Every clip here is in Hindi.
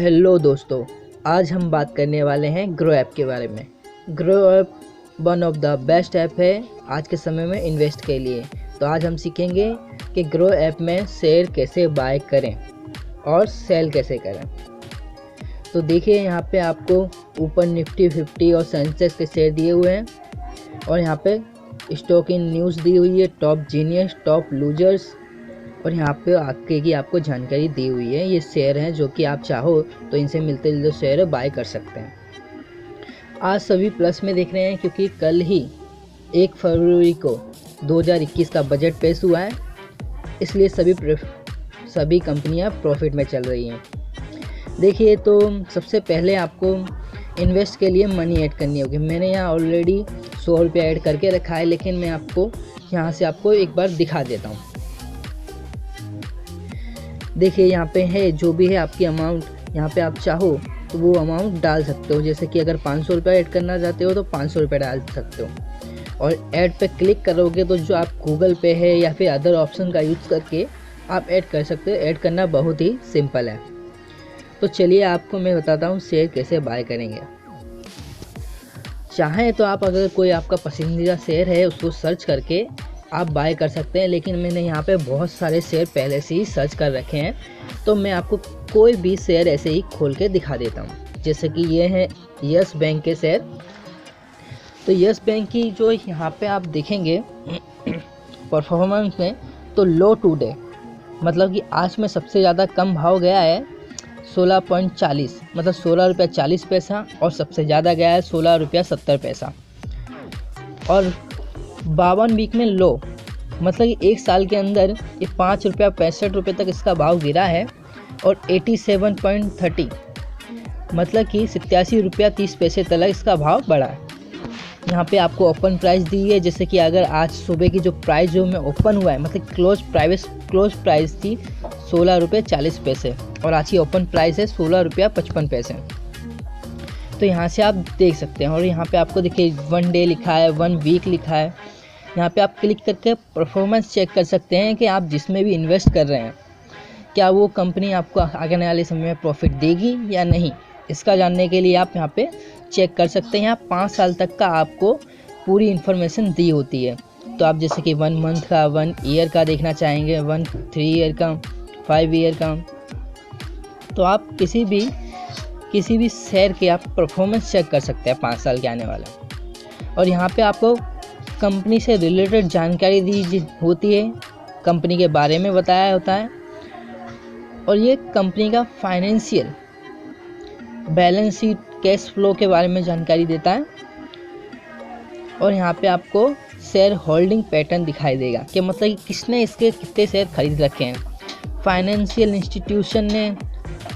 हेलो दोस्तों, आज हम बात करने वाले हैं ग्रो ऐप के बारे में। Grow app one of the best app है आज के समय में इन्वेस्ट के लिए। तो आज हम सीखेंगे कि ग्रो ऐप में शेयर कैसे बाय करें और सेल कैसे करें। तो देखिए, यहाँ पे आपको ऊपर निफ्टी 50 और सेंसेक्स के शेयर दिए हुए हैं और यहाँ पे स्टॉक इन न्यूज़ दी हुई है, टॉप जीनियस, टॉप लूजर्स, और यहाँ पे आगे की आपको जानकारी दी हुई है। ये शेयर हैं जो कि आप चाहो तो इनसे मिलते जुलते शेयर बाय कर सकते हैं। आज सभी प्लस में देख रहे हैं क्योंकि कल ही 1 फरवरी को 2021 का बजट पेश हुआ है, इसलिए सभी कंपनियां प्रॉफिट में चल रही हैं। देखिए, तो सबसे पहले आपको इन्वेस्ट के लिए मनी ऐड करनी होगी। मैंने यहाँ ऑलरेडी 100 रुपया ऐड करके रखा है, लेकिन मैं आपको यहाँ से एक बार दिखा देता हूँ। देखिए, यहाँ पे है जो भी है आपकी अमाउंट, यहाँ पे आप चाहो तो वो अमाउंट डाल सकते हो। जैसे कि अगर 500 रुपये ऐड करना चाहते हो तो 500 रुपये डाल सकते हो और ऐड पे क्लिक करोगे तो जो आप गूगल पे है या फिर अदर ऑप्शन का यूज़ करके आप ऐड कर सकते हो। ऐड करना बहुत ही सिंपल है। तो चलिए आपको मैं बताता हूँ शेयर कैसे बाय करेंगे। चाहें तो आप अगर कोई आपका पसंदीदा शेयर है उसको सर्च करके आप बाय कर सकते हैं, लेकिन मैंने यहाँ पे बहुत सारे शेयर पहले से ही सर्च कर रखे हैं, तो मैं आपको कोई भी शेयर ऐसे ही खोल के दिखा देता हूँ। जैसे कि ये है यस बैंक के शेयर। तो यस बैंक की जो यहाँ पे आप देखेंगे परफॉर्मेंस में, तो लो टुडे मतलब कि आज में सबसे ज़्यादा कम भाव गया है 16.40, मतलब 16 रुपया 40 पैसा, और सबसे ज़्यादा गया है 16 रुपया 70 पैसा। और 52 वीक में लो, मतलब कि एक साल के अंदर ये 5 रुपया 65 रुपये तक इसका भाव गिरा है, और 87.30 मतलब कि 87 रुपया 30 पैसे तक इसका भाव बढ़ा है। यहाँ पे आपको ओपन प्राइस दी है, जैसे कि अगर आज सुबह की जो प्राइस जो में ओपन हुआ है, मतलब क्लोज प्राइस थी 16 रुपये 40 पैसे और आज की ओपन प्राइस है 16 रुपया 55 पैसे। तो यहाँ से आप देख सकते हैं। और यहाँ पे आपको देखिए 1 डे लिखा है, 1 वीक लिखा है। यहाँ पे आप क्लिक करके परफॉर्मेंस चेक कर सकते हैं कि आप जिसमें भी इन्वेस्ट कर रहे हैं क्या वो कंपनी आपको आगे वाले समय में प्रॉफिट देगी या नहीं। इसका जानने के लिए आप यहाँ पे चेक कर सकते हैं। यहाँ 5 साल तक का आपको पूरी इन्फॉर्मेशन दी होती है। तो आप जैसे कि 1 मंथ का, 1 ईयर का देखना चाहेंगे, 3 ईयर का, 5 ईयर का, तो आप किसी भी शेयर के आप परफॉर्मेंस चेक कर सकते हैं 5 साल के आने वाला। और यहाँ पे आपको कंपनी से रिलेटेड जानकारी दी होती है, कंपनी के बारे में बताया होता है, और ये कंपनी का financial balance sheet, cash flow के बारे में जानकारी देता है। और यहाँ पे आपको शेयर होल्डिंग पैटर्न दिखाई देगा कि मतलब कि किसने इसके कितने शेयर खरीद रखे हैं। फाइनेंशियल इंस्टीट्यूशन ने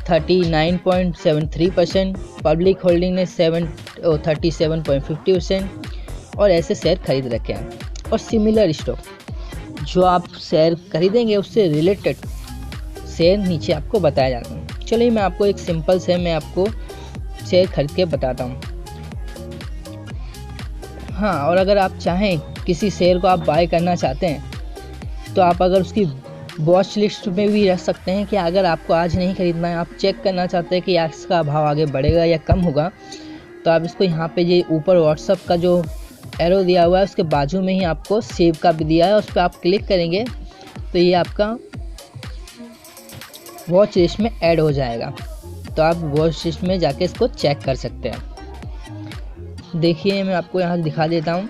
39.73%, पब्लिक होल्डिंग ने 37.50% और ऐसे शेयर खरीद रखे हैं। और सिमिलर स्टॉक जो आप शेयर खरीदेंगे उससे रिलेटेड शेयर नीचे आपको बताया जाता है। चलिए मैं आपको एक सिंपल से मैं आपको शेयर खरीद के बताता हूँ। हाँ, और अगर आप चाहें किसी शेयर को आप बाय करना चाहते हैं तो आप अगर उसकी वॉच लिस्ट में भी रख सकते हैं कि अगर आपको आज नहीं खरीदना है, आप चेक करना चाहते हैं कि इसका भाव आगे बढ़ेगा या कम होगा, तो आप इसको यहाँ पे ये ऊपर व्हाट्सअप का जो एरो दिया हुआ है उसके बाजू में ही आपको सेव का भी दिया है, उस पर आप क्लिक करेंगे तो ये आपका वॉच लिस्ट में ऐड हो जाएगा। तो आप वॉच लिस्ट में जाके इसको चेक कर सकते हैं। देखिए मैं आपको यहाँ दिखा देता हूँ।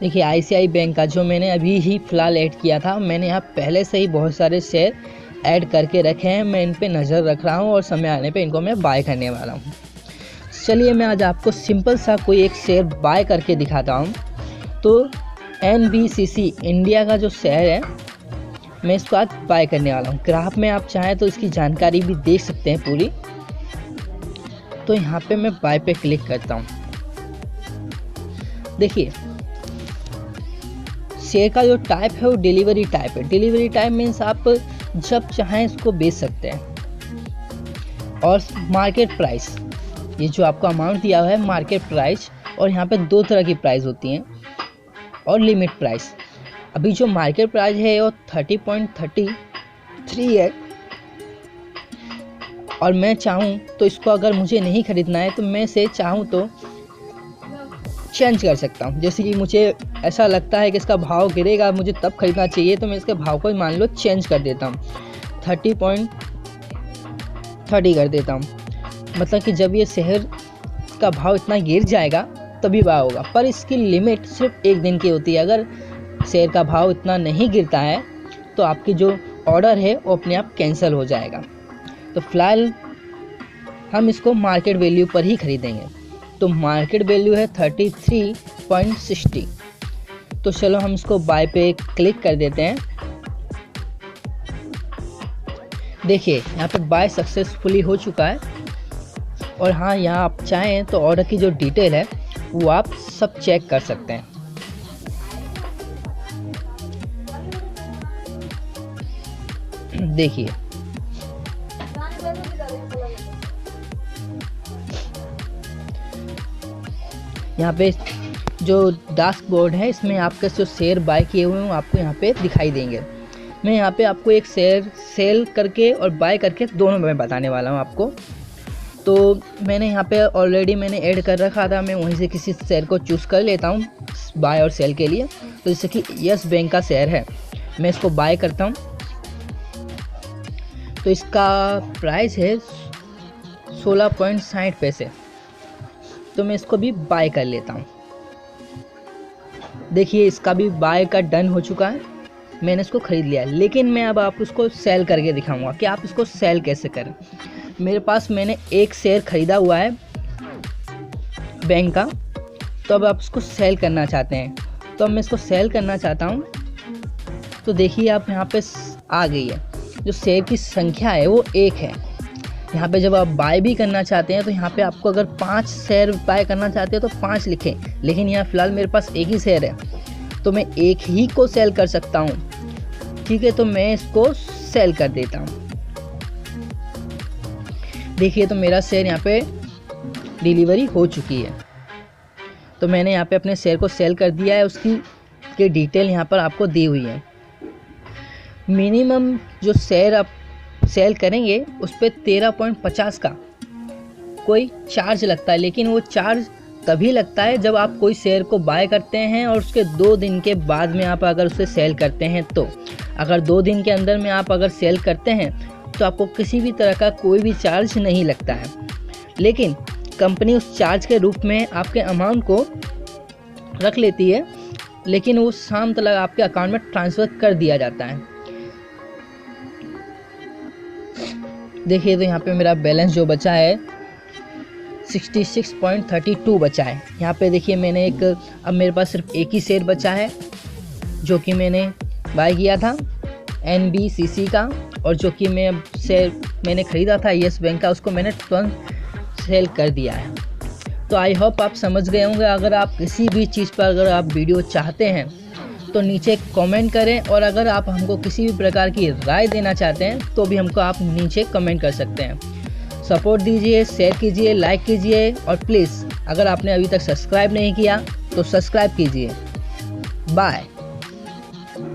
देखिए ICICI बैंक का जो मैंने अभी ही फ़िलहाल ऐड किया था, मैंने यहाँ पहले से ही बहुत सारे शेयर ऐड करके रखे हैं। मैं इन पे नज़र रख रहा हूँ और समय आने पे इनको मैं बाय करने वाला हूँ। चलिए मैं आज आपको सिंपल सा कोई एक शेयर बाय करके दिखाता हूँ। तो NBCC इंडिया का जो शेयर है, मैं इसको आज बाय करने वाला हूँ। ग्राफ में आप चाहें तो इसकी जानकारी भी देख सकते हैं पूरी। तो यहाँ पे मैं बाय पे क्लिक करता हूँ। देखिए शेयर का जो टाइप है वो डिलीवरी टाइप है। डिलीवरी टाइप मीन्स आप जब चाहें इसको बेच सकते हैं। और मार्केट प्राइस, ये जो आपको अमाउंट दिया हुआ है मार्केट प्राइस, और यहाँ पे 2 तरह की प्राइस होती हैं, और लिमिट प्राइस। अभी जो मार्केट प्राइस है वो 30.33 है, और मैं चाहूँ तो इसको अगर मुझे नहीं ख़रीदना है तो मैं इसे चाहूँ तो चेंज कर सकता हूँ। जैसे कि मुझे ऐसा लगता है कि इसका भाव गिरेगा, मुझे तब ख़रीदना चाहिए, तो मैं इसके भाव को मान लो चेंज कर देता हूँ, 30.30 कर देता हूँ। मतलब कि जब ये शेयर का भाव इतना गिर जाएगा तभी बाय होगा, पर इसकी लिमिट सिर्फ 1 दिन की होती है। अगर शेयर का भाव इतना नहीं गिरता है तो आपकी जो ऑर्डर है वो अपने आप कैंसिल हो जाएगा। तो फ़िलहाल हम इसको मार्केट वैल्यू पर ही ख़रीदेंगे। तो मार्केट वैल्यू है 33.60। तो चलो हम इसको बाय पे क्लिक कर देते हैं। देखिए यहाँ पे बाय सक्सेसफुली हो चुका है। और हाँ, यहाँ आप चाहें तो ऑर्डर की जो डिटेल है वो आप सब चेक कर सकते हैं। देखिए यहाँ पे जो डैशबोर्ड है इसमें आपके जो शेयर बाय किए हुए हैं आपको यहाँ पे दिखाई देंगे। मैं यहाँ पे आपको एक शेयर सेल करके और बाय करके दोनों में बताने वाला हूँ आपको। तो मैंने यहाँ पे ऑलरेडी मैंने ऐड कर रखा था, मैं वहीं से किसी शेयर को चूज़ कर लेता हूँ बाय और सेल के लिए। तो जैसे कि यस बैंक का शेयर है, मैं इसको बाय करता हूँ। तो इसका प्राइस है 16.60 पैसे। तो मैं इसको भी बाय कर लेता हूँ। देखिए इसका भी बाय का डन हो चुका है, मैंने इसको ख़रीद लिया। लेकिन मैं अब आपको इसको सेल करके दिखाऊंगा कि आप इसको सेल कैसे करें। मेरे पास मैंने एक शेयर ख़रीदा हुआ है बैंक का, तो अब आप इसको सेल करना चाहते हैं। तो अब मैं इसको सेल करना चाहता हूँ। तो देखिए आप यहाँ पे आ गई है, जो शेयर की संख्या है वो 1 है। यहाँ पे जब आप बाय भी करना चाहते हैं तो यहाँ पे आपको अगर 5 शेयर बाय करना चाहते हैं तो 5 लिखें, लेकिन यहाँ फ़िलहाल मेरे पास 1 ही शेयर है तो मैं 1 ही को सेल कर सकता हूँ। ठीक है, तो मैं इसको सेल कर देता हूँ। देखिए तो मेरा शेयर यहाँ पे डिलीवरी हो चुकी है। तो मैंने यहाँ पे अपने शेयर को सेल कर दिया है। उसकी के डिटेल यहाँ पर आपको दी हुई है। मिनिमम जो शेयर आप सेल करेंगे उस पर 13.50 का कोई चार्ज लगता है, लेकिन वो चार्ज तभी लगता है जब आप कोई शेयर को बाय करते हैं और उसके 2 दिन के बाद में आप अगर उसे सेल करते हैं। तो अगर 2 दिन के अंदर में आप अगर सेल करते हैं तो आपको किसी भी तरह का कोई भी चार्ज नहीं लगता है, लेकिन कंपनी उस चार्ज के रूप में आपके अमाउंट को रख लेती है, लेकिन वो शाम तक आपके अकाउंट में ट्रांसफ़र कर दिया जाता है। देखिए तो यहाँ पे मेरा बैलेंस जो बचा है 66.32 बचा है। यहाँ पे देखिए मैंने अब मेरे पास सिर्फ 1 ही शेयर बचा है जो कि मैंने बाय किया था NBCC का, और जो कि मैंने ख़रीदा था यस बैंक का, उसको मैंने तुरंत सेल कर दिया है। तो आई होप आप समझ गए होंगे। अगर आप किसी भी चीज़ पर अगर आप वीडियो चाहते हैं तो नीचे कमेंट करें, और अगर आप हमको किसी भी प्रकार की राय देना चाहते हैं तो भी हमको आप नीचे कमेंट कर सकते हैं। सपोर्ट दीजिए, शेयर कीजिए, लाइक कीजिए, और प्लीज़ अगर आपने अभी तक सब्सक्राइब नहीं किया तो सब्सक्राइब कीजिए। बाय।